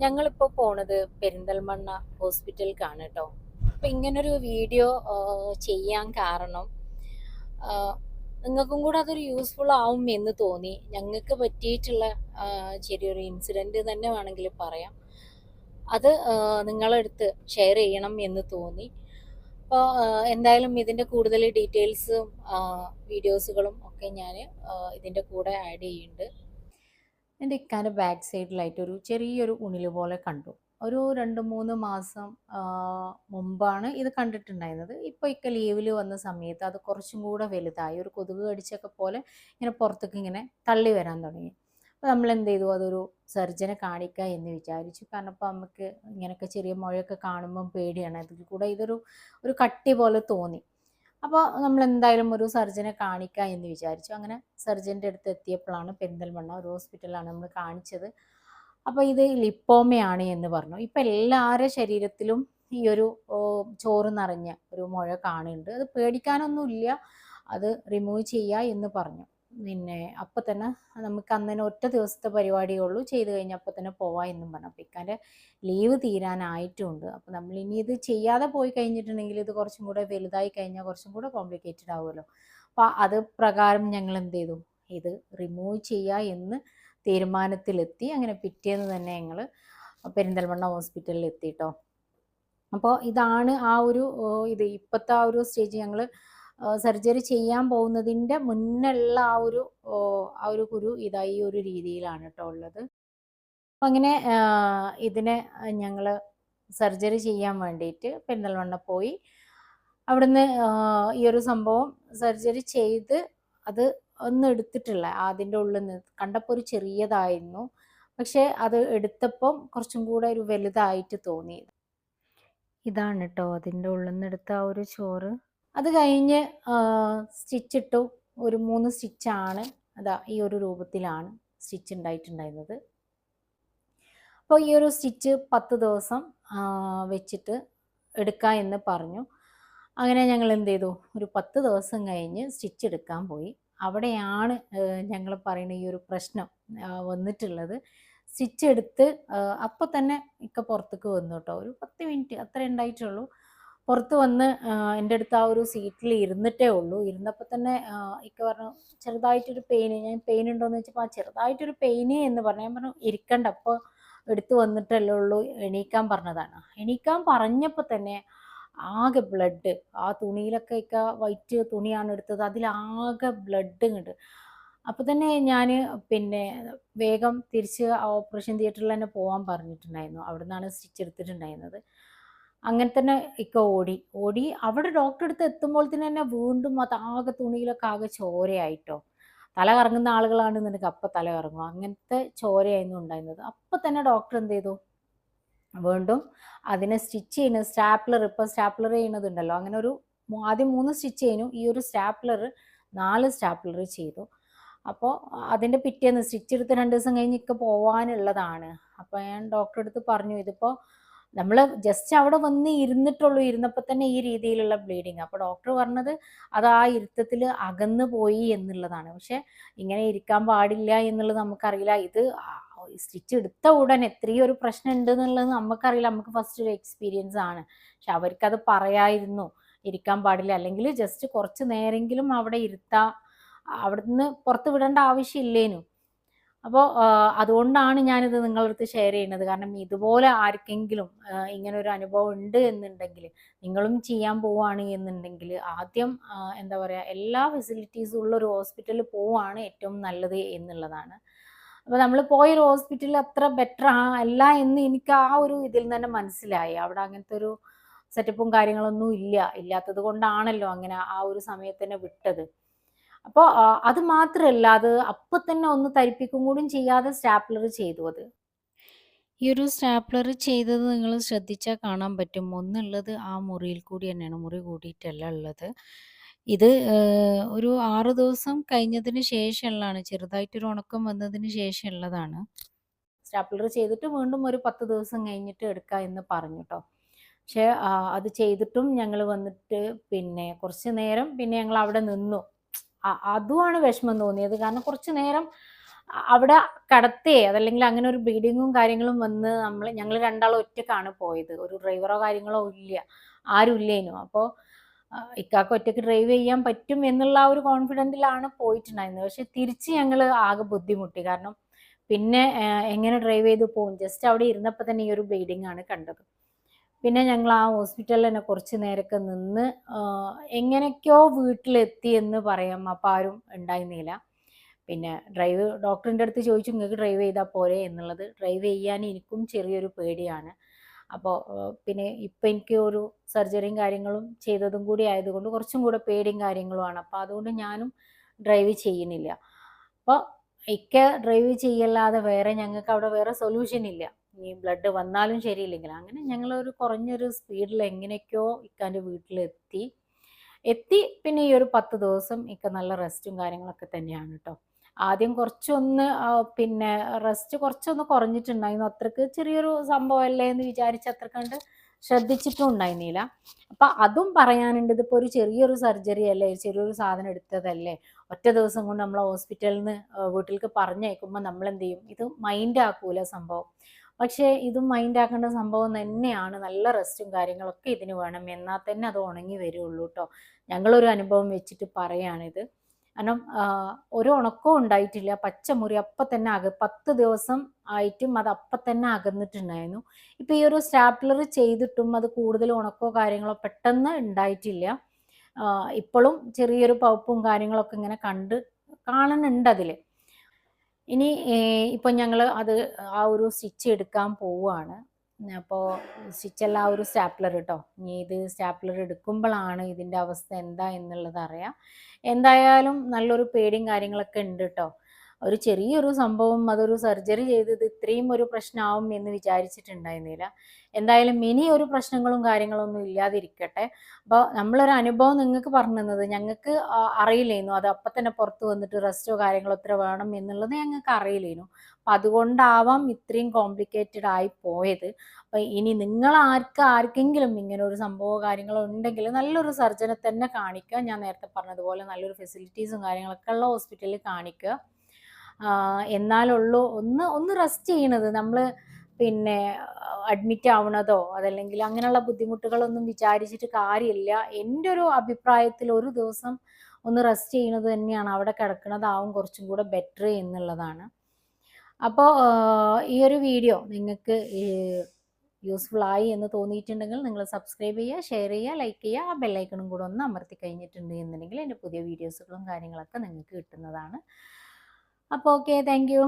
ഞങ്ങളിപ്പോൾ പോണത് പെരിന്തൽമണ്ണ ഹോസ്പിറ്റലിലേക്കാണ് കേട്ടോ. അപ്പം ഇങ്ങനൊരു വീഡിയോ ചെയ്യാൻ കാരണം നിങ്ങൾക്കും കൂടെ അതൊരു യൂസ്ഫുൾ ആവും എന്ന് തോന്നി. ഞങ്ങൾക്ക് പറ്റിയിട്ടുള്ള ചെറിയൊരു ഇൻസിഡൻറ്റ് തന്നെ വേണമെങ്കിൽ പറയാം. അത് നിങ്ങളെടുത്ത് ഷെയർ ചെയ്യണം എന്ന് തോന്നി. അപ്പോൾ എന്തായാലും ഇതിൻ്റെ കൂടുതൽ ഡീറ്റെയിൽസും വീഡിയോസുകളും ഒക്കെ ഞാൻ ഇതിൻ്റെ കൂടെ ആഡ് ചെയ്യുന്നുണ്ട്. എൻ്റെ ഇക്കാൻ്റെ ബാക്ക് സൈഡിലായിട്ട് ഒരു ചെറിയൊരു ഉണില് പോലെ കണ്ടു. ഒരു 2-3 മാസം മുമ്പാണ് ഇത് കണ്ടിട്ടുണ്ടായിരുന്നത്. ഇപ്പോൾ ഇക്ക ലീവിൽ വന്ന സമയത്ത് അത് കുറച്ചും കൂടെ വലുതായി. ഒരു കൊതുക് കടിച്ചൊക്കെ പോലെ ഇങ്ങനെ പുറത്തേക്ക് ഇങ്ങനെ തള്ളി വരാൻ തുടങ്ങി. അപ്പോൾ നമ്മൾ എന്ത് ചെയ്തു, അതൊരു സർജനെ കാണിക്കുക എന്ന് വിചാരിച്ചു. കാരണം ഇപ്പോൾ നമുക്ക് ഇങ്ങനെയൊക്കെ ചെറിയ മുഴയൊക്കെ കാണുമ്പം പേടിയാണ്. അതിൽ കൂടെ ഒരു കട്ടി പോലെ തോന്നി. അപ്പോൾ നമ്മൾ എന്തായാലും ഒരു സർജനെ കാണിക്കാം എന്ന് വിചാരിച്ചു. അങ്ങനെ സർജൻ്റെ അടുത്ത് എത്തിയപ്പോഴാണ്, പെരിന്തൽമണ്ണ ഒരു ഹോസ്പിറ്റലാണ് നമ്മൾ കാണിച്ചത്. അപ്പോൾ ഇത് ലിപ്പോമയാണ് എന്ന് പറഞ്ഞു. ഇപ്പം എല്ലാവരുടെ ശരീരത്തിലും ഈ ഒരു ചോറ് നിറഞ്ഞ ഒരു മുഴ കാണുന്നുണ്ട്. അത് പേടിക്കാനൊന്നുമില്ല, അത് റിമൂവ് ചെയ്യുക എന്ന് പറഞ്ഞു. പിന്നെ അപ്പം തന്നെ നമുക്ക് അന്നേരം ഒറ്റ ദിവസത്തെ പരിപാടിയേ ഉള്ളൂ, ചെയ്ത് കഴിഞ്ഞാൽ അപ്പം തന്നെ പോവാം എന്നും പറഞ്ഞു. അപ്പം ഇക്കാൻ്റെ ലീവ് തീരാനായിട്ടുമുണ്ട്. അപ്പം നമ്മൾ ഇനി ഇത് ചെയ്യാതെ പോയി കഴിഞ്ഞിട്ടുണ്ടെങ്കിൽ ഇത് കുറച്ചും കൂടെ വലുതായി കഴിഞ്ഞാൽ കുറച്ചും കൂടെ കോംപ്ലിക്കേറ്റഡ് ആവുമല്ലോ. അപ്പോൾ അത് പ്രകാരം ഞങ്ങൾ എന്ത് ചെയ്തു, ഇത് റിമൂവ് ചെയ്യുക എന്ന് തീരുമാനത്തിലെത്തി. അങ്ങനെ പിറ്റേന്ന് തന്നെ ഞങ്ങൾ പെരിന്തൽമണ്ണ ഹോസ്പിറ്റലിൽ എത്തിട്ടോ. അപ്പോൾ ഇതാണ് ആ ഒരു ഇപ്പോഴത്തെ ആ ഒരു സ്റ്റേജ്. ഞങ്ങൾ സർജറി ചെയ്യാൻ പോകുന്നതിൻ്റെ മുന്നുള്ള ആ ഒരു കുരു ഈ ഒരു രീതിയിലാണ് കേട്ടോ ഉള്ളത്. അപ്പം അങ്ങനെ ഇതിനെ ഞങ്ങൾ സർജറി ചെയ്യാൻ വേണ്ടിയിട്ട് പെരിന്തൽമണ്ണ പോയി. അവിടുന്ന് ഈ ഒരു സംഭവം സർജറി ചെയ്ത് അത് ഒന്നും എടുത്തിട്ടില്ല. അതിൻ്റെ ഉള്ളിൽ നിന്ന് കണ്ടപ്പോൾ ഒരു ചെറിയതായിരുന്നു, പക്ഷേ അത് എടുത്തപ്പം കുറച്ചും കൂടെ ഒരു വലുതായിട്ട് തോന്നി. ഇതാണ് കേട്ടോ അതിൻ്റെ ഉള്ളിൽ നിന്ന് എടുത്ത ആ ഒരു ചോറ്. അത് കഴിഞ്ഞ് സ്റ്റിച്ചിട്ടു. ഒരു 3 സ്റ്റിച്ചാണ്. അതാ ഈ ഒരു രൂപത്തിലാണ് സ്റ്റിച്ച് ഉണ്ടായിട്ടുണ്ടായിരുന്നത്. അപ്പോൾ ഈ ഒരു സ്റ്റിച്ച് 10 ദിവസം വെച്ചിട്ട് എടുക്കാം എന്ന് പറഞ്ഞു. അങ്ങനെ ഞങ്ങൾ എന്ത് ചെയ്തു, ഒരു 10 ദിവസം കഴിഞ്ഞ് സ്റ്റിച്ച് എടുക്കാൻ പോയി. അവിടെയാണ് ഞങ്ങൾ പറയുന്ന ഈ ഒരു പ്രശ്നം വന്നിട്ടുള്ളത്. സ്റ്റിച്ച് എടുത്ത് അപ്പം തന്നെ ഇക്ക പുറത്തേക്ക് വന്നു കേട്ടോ. ഒരു 10 മിനിറ്റ് അത്രേ ഉണ്ടായിട്ടുള്ളൂ. പുറത്ത് വന്ന് എൻ്റെ അടുത്ത് ആ ഒരു സീറ്റിൽ ഇരുന്നിട്ടേ ഉള്ളൂ. ഇരുന്നപ്പോൾ തന്നെ ഇക്ക പറഞ്ഞു ചെറുതായിട്ടൊരു പെയിന്. ഞാൻ പെയിൻ ഉണ്ടോയെന്ന് ചോദിച്ചപ്പോൾ ആ ചെറുതായിട്ടൊരു പെയിന് എന്ന് പറഞ്ഞു. ഞാൻ പറഞ്ഞു ഇരിക്കണ്ട, അപ്പോൾ എടുത്ത് വന്നിട്ടല്ലേ ഉള്ളൂ, എണീക്കാൻ പറഞ്ഞതാണ്. എണീക്കാൻ പറഞ്ഞപ്പോൾ തന്നെ ആകെ ബ്ലഡ്, ആ തുണിയിലൊക്കെ ഇക്ക വൈറ്റ് തുണിയാണ് എടുത്തത്, അതിലാകെ ബ്ലഡ് ഇങ്ങോട്ട്. അപ്പോൾ തന്നെ ഞാൻ പിന്നെ വേഗം തിരിച്ച് ഓപ്പറേഷൻ തിയേറ്ററിൽ തന്നെ പോകാൻ പറഞ്ഞിട്ടുണ്ടായിരുന്നു. അവിടെ നിന്നാണ് സ്റ്റിച്ച് എടുത്തിട്ടുണ്ടായിരുന്നത്. അങ്ങനെ തന്നെ ഇക്ക ഓടി അവിടെ ഡോക്ടറെ അടുത്ത് എത്തുമ്പോൾ തന്നെ വീണ്ടും അതാകെ തുണിയിലൊക്കെ ആകെ ചോരയായിട്ടോ. തല കറങ്ങുന്ന ആളുകളാണെന്നുണ്ടെങ്കിൽ അപ്പം തല കറങ്ങും, അങ്ങനത്തെ ചോരയായിരുന്നു ഉണ്ടായിരുന്നത്. അപ്പം തന്നെ ഡോക്ടർ എന്ത് ചെയ്തു, വീണ്ടും അതിനെ സ്റ്റിച്ച് ചെയ്യുന്ന സ്റ്റാപ്ലർ, ഇപ്പോൾ സ്റ്റാപ്ലർ ചെയ്യുന്നതുണ്ടല്ലോ, അങ്ങനെ ആദ്യം 3 സ്റ്റിച്ച് ചെയ്യുന്നു. ഈ ഒരു സ്റ്റാപ്ലർ 4 സ്റ്റാപ്ലർ ചെയ്തു. അപ്പോൾ അതിൻ്റെ പിറ്റേന്ന് സ്റ്റിച്ച് എടുത്ത് 2 ദിവസം കഴിഞ്ഞ് ഇക്ക പോവാനുള്ളതാണ്. അപ്പോൾ ഞാൻ ഡോക്ടറെ അടുത്ത് പറഞ്ഞു, ഇതിപ്പോൾ നമ്മൾ ജസ്റ്റ് അവിടെ വന്ന് ഇരുന്നിട്ടുള്ളൂ, ഇരുന്നപ്പോൾ തന്നെ ഈ രീതിയിലുള്ള ബ്ലീഡിങ്. അപ്പോൾ ഡോക്ടർ പറഞ്ഞത് അത് ആ ഇരുത്തത്തിൽ അകന്നു പോയി എന്നുള്ളതാണ്. പക്ഷെ ഇങ്ങനെ ഇരിക്കാൻ പാടില്ല എന്നുള്ളത് നമുക്കറിയില്ല. ഇത് സ്റ്റിച്ച് എടുത്ത ഉടനെ എത്രയോ ഒരു പ്രശ്നം ഉണ്ട് എന്നുള്ളത് നമുക്കറിയില്ല, നമുക്ക് ഫസ്റ്റ് ഒരു എക്സ്പീരിയൻസ് ആണ്. പക്ഷെ അവർക്കത് പറയായിരുന്നു, ഇരിക്കാൻ പാടില്ല, അല്ലെങ്കിൽ ജസ്റ്റ് കുറച്ച് നേരെങ്കിലും അവിടെ ഇരുത്താം, അവിടുന്ന് പുറത്ത് വിടേണ്ട ആവശ്യമില്ലേനു. അപ്പോൾ അതുകൊണ്ടാണ് ഞാനിത് നിങ്ങളുടെ അടുത്ത് ഷെയർ ചെയ്യുന്നത്. കാരണം ഇതുപോലെ ആർക്കെങ്കിലും ഇങ്ങനെ ഒരു അനുഭവം ഉണ്ട് എന്നുണ്ടെങ്കിൽ, നിങ്ങളും ചെയ്യാൻ പോവുകയാണ് എന്നുണ്ടെങ്കിൽ, ആദ്യം എന്താ പറയുക, എല്ലാ ഫെസിലിറ്റീസും ഉള്ള ഒരു ഹോസ്പിറ്റലിൽ പോവുകയാണ് ഏറ്റവും നല്ലത് എന്നുള്ളതാണ്. അപ്പോൾ നമ്മൾ പോയൊരു ഹോസ്പിറ്റലിൽ അത്ര ബെറ്റർ അല്ല എന്ന് എനിക്ക് ആ ഒരു ഇതിൽ തന്നെ മനസ്സിലായി. അവിടെ അങ്ങനത്തെ ഒരു സെറ്റപ്പും കാര്യങ്ങളൊന്നും ഇല്ലാത്തത് കൊണ്ടാണല്ലോ അങ്ങനെ ആ ഒരു സമയത്ത് തന്നെ വിട്ടത്. അപ്പോൾ അത് മാത്രമല്ല, അത് അപ്പം തന്നെ ഒന്ന് തരിപ്പിക്കും കൂടിയും ചെയ്യാതെ സ്റ്റാപ്ലർ ചെയ്തു അത്. ഈ ഒരു സ്റ്റാപ്ലർ ചെയ്തത് നിങ്ങൾ ശ്രദ്ധിച്ചാൽ കാണാൻ പറ്റും. ഒന്നുള്ളത് ആ മുറിയിൽ കൂടി തന്നെയാണ്, മുറി കൂടിയിട്ടല്ല ഉള്ളത്. ഇത് ഒരു 6 ദിവസം കഴിഞ്ഞതിന് ശേഷമുള്ളതാണ്, ചെറുതായിട്ടൊരു ഉണക്കം വന്നതിന് ശേഷമുള്ളതാണ്. സ്റ്റാപ്ലർ ചെയ്തിട്ട് വീണ്ടും ഒരു 10 ദിവസം കഴിഞ്ഞിട്ട് എടുക്കാം എന്ന് പറഞ്ഞു കേട്ടോ. പക്ഷേ അത് ചെയ്തിട്ടും ഞങ്ങൾ വന്നിട്ട് പിന്നെ കുറച്ച് നേരം പിന്നെ ഞങ്ങൾ അവിടെ നിന്നു. അതുമാണ് വിഷമം തോന്നിയത്. കാരണം കുറച്ച് നേരം അവിടെ കടത്തേ അതല്ലെങ്കിൽ അങ്ങനെ ഒരു ബ്ലീഡിങ്ങും കാര്യങ്ങളും വന്ന് ഞങ്ങൾ രണ്ടാളും ഒറ്റക്കാണ് പോയത്. ഒരു ഡ്രൈവറോ കാര്യങ്ങളോ ഇല്ല. ആരും ഇല്ലേനു. അപ്പോൾ ഇക്കാക്ക് ഒറ്റയ്ക്ക് ഡ്രൈവ് ചെയ്യാൻ പറ്റും എന്നുള്ള ആ ഒരു കോൺഫിഡൻറ്റിലാണ് പോയിട്ടുണ്ടായിരുന്നത്. പക്ഷെ തിരിച്ച് ഞങ്ങൾ ആകെ ബുദ്ധിമുട്ടി. കാരണം പിന്നെ എങ്ങനെ ഡ്രൈവ് ചെയ്ത് പോകും? ജസ്റ്റ് അവിടെ ഇരുന്നപ്പോൾ തന്നെ ഈ ഒരു ബ്ലീഡിംഗ് ആണ് കണ്ടത്. പിന്നെ ഞങ്ങൾ ആ ഹോസ്പിറ്റലിൽ തന്നെ കുറച്ച് നേരമൊക്കെ നിന്ന് എങ്ങനെയൊക്കെയോ വീട്ടിലെത്തി എന്ന് പറയാം. അപ്പം ആരും ഉണ്ടായിരുന്നില്ല. പിന്നെ ഡോക്ടറിൻ്റെ അടുത്ത് ചോദിച്ചു നിങ്ങൾക്ക് ഡ്രൈവ് ചെയ്താൽ പോരെ എന്നുള്ളത്. ഡ്രൈവ് ചെയ്യാൻ എനിക്കും ചെറിയൊരു പേടിയാണ്. അപ്പോൾ പിന്നെ ഇപ്പം എനിക്ക് ഒരു സർജറിയും കാര്യങ്ങളും ചെയ്തതും കൂടി ആയതുകൊണ്ട് കുറച്ചും കൂടെ പേടിയും കാര്യങ്ങളുമാണ്. അപ്പോൾ അതുകൊണ്ട് ഞാനും ഡ്രൈവ് ചെയ്യുന്നില്ല. അപ്പോൾ ഇക്ക ഡ്രൈവ് ചെയ്യല്ലാതെ വേറെ ഞങ്ങൾക്ക് അവിടെ വേറെ സൊല്യൂഷൻ ഇല്ല. ഈ ബ്ലഡ് വന്നാലും ശരിയില്ലെങ്കിൽ അങ്ങനെ ഞങ്ങളൊരു കുറഞ്ഞൊരു സ്പീഡിൽ എങ്ങനെയൊക്കെയോ ഇക്കാൻ്റെ വീട്ടിലെത്തി. പിന്നെ ഈ ഒരു 10 ദിവസം ഇക്ക നല്ല റെസ്റ്റും കാര്യങ്ങളൊക്കെ തന്നെയാണ് കേട്ടോ. ആദ്യം കുറച്ചൊന്ന് പിന്നെ റെസ്റ്റ് കുറച്ചൊന്ന് കുറഞ്ഞിട്ടുണ്ടായിരുന്നു. അത്രക്ക് ചെറിയൊരു സംഭവമല്ലേ എന്ന് വിചാരിച്ച് അത്ര കണ്ട് ശ്രദ്ധിച്ചിട്ടും ഉണ്ടായിരുന്നില്ല. അപ്പം അതും പറയാനുണ്ട്. ഇതിപ്പോൾ ഒരു ചെറിയൊരു സർജറി അല്ലേ, ചെറിയൊരു സാധനം എടുത്തതല്ലേ, ഒറ്റ ദിവസം കൊണ്ട് നമ്മൾ ഹോസ്പിറ്റലിൽ നിന്ന് വീട്ടിലേക്ക് പറഞ്ഞയക്കുമ്പോൾ നമ്മൾ എന്ത് ചെയ്യും? ഇത് മൈൻഡ് ആക്കൂല സംഭവം. പക്ഷേ ഇതും മൈൻഡ് ആക്കേണ്ട സംഭവം തന്നെയാണ്. നല്ല റെസ്റ്റും കാര്യങ്ങളൊക്കെ ഇതിന് വേണം. എന്നാൽ തന്നെ അത് ഉണങ്ങി വരുള്ളൂ കേട്ടോ. ഞങ്ങളൊരു അനുഭവം വെച്ചിട്ട് പറയാണിത്. കാരണം ഒരു ഉണക്കവും ഉണ്ടായിട്ടില്ല. പച്ചമുറി അപ്പം തന്നെ 10 ദിവസം ആയിട്ടും അത് അപ്പം തന്നെ അകന്നിട്ടുണ്ടായിരുന്നു. ഇപ്പം ഈ ഒരു സ്റ്റാപ്ലർ ചെയ്തിട്ടും അത് കൂടുതൽ ഉണക്കോ കാര്യങ്ങളോ പെട്ടെന്ന് ഉണ്ടായിട്ടില്ല. ഇപ്പോഴും ചെറിയൊരു പഴുപ്പും കാര്യങ്ങളൊക്കെ ഇങ്ങനെ കാണുന്നുണ്ട് അതിൽ. ഇനി ഇപ്പം ഞങ്ങൾ ആ ഒരു സ്റ്റിച്ച് എടുക്കാൻ പോവുകയാണ്. അപ്പോൾ സ്റ്റിച്ചല്ല, ആ ഒരു സ്റ്റാപ്ലർ കേട്ടോ. ഇനി ഇത് സ്റ്റാപ്ലർ എടുക്കുമ്പോഴാണ് ഇതിൻ്റെ അവസ്ഥ എന്താ എന്നുള്ളത് അറിയാം. എന്തായാലും നല്ലൊരു പേടിയും കാര്യങ്ങളൊക്കെ ഉണ്ട് കേട്ടോ. ഒരു ചെറിയൊരു സംഭവം, അതൊരു സർജറി ചെയ്തത് ഇത്രയും ഒരു പ്രശ്നമാവും എന്ന് വിചാരിച്ചിട്ടുണ്ടായിരുന്നില്ല. എന്തായാലും ഇനി ഒരു പ്രശ്നങ്ങളും കാര്യങ്ങളൊന്നും ഇല്ലാതിരിക്കട്ടെ. അപ്പോൾ നമ്മളൊരു അനുഭവം നിങ്ങൾക്ക് പറഞ്ഞു തന്നത്. ഞങ്ങൾക്ക് അറിയില്ലായിരുന്നു അത് അപ്പം തന്നെ പുറത്ത് വന്നിട്ട് റെസ്റ്റോ കാര്യങ്ങളോ എത്ര വേണം എന്നുള്ളത് ഞങ്ങൾക്ക് അറിയില്ലായിരുന്നു. അപ്പം അതുകൊണ്ടാവാം ഇത്രയും കോംപ്ലിക്കേറ്റഡ് ആയി പോയത്. അപ്പം ഇനി നിങ്ങൾ ആർക്കെങ്കിലും ഇങ്ങനെ ഒരു സംഭവമോ കാര്യങ്ങളോ ഉണ്ടെങ്കിൽ നല്ലൊരു സർജനെ തന്നെ കാണിക്കുക. ഞാൻ നേരത്തെ പറഞ്ഞതുപോലെ നല്ലൊരു ഫെസിലിറ്റീസും കാര്യങ്ങളൊക്കെ ഉള്ള ഹോസ്പിറ്റലിൽ കാണിക്കുക. എന്നാലുള്ളൂ ഒന്ന് റെസ്റ്റ് ചെയ്യണത്. നമ്മൾ പിന്നെ അഡ്മിറ്റ് ആവണതോ അതല്ലെങ്കിൽ അങ്ങനെയുള്ള ബുദ്ധിമുട്ടുകളൊന്നും വിചാരിച്ചിട്ട് കാര്യമില്ല. എൻ്റെ ഒരു അഭിപ്രായത്തിൽ ഒരു ദിവസം ഒന്ന് റെസ്റ്റ് ചെയ്യണത് തന്നെയാണ്, അവിടെ കിടക്കുന്നതാവും കുറച്ചും കൂടെ ബെറ്റർ എന്നുള്ളതാണ്. അപ്പോൾ ഈ ഒരു വീഡിയോ നിങ്ങൾക്ക് യൂസ്ഫുൾ ആയി എന്ന് തോന്നിയിട്ടുണ്ടെങ്കിൽ നിങ്ങൾ സബ്സ്ക്രൈബ് ചെയ്യുക, ഷെയർ ചെയ്യുക, ലൈക്ക് ചെയ്യുക. ആ ബെല്ലൈക്കണും കൂടെ ഒന്ന് അമർത്തി കഴിഞ്ഞിട്ടുണ്ട് എന്നുണ്ടെങ്കിൽ എൻ്റെ പുതിയ വീഡിയോസുകളും കാര്യങ്ങളൊക്കെ നിങ്ങൾക്ക് കിട്ടുന്നതാണ്. അപ്പോൾ ഓക്കെ, താങ്ക് യു.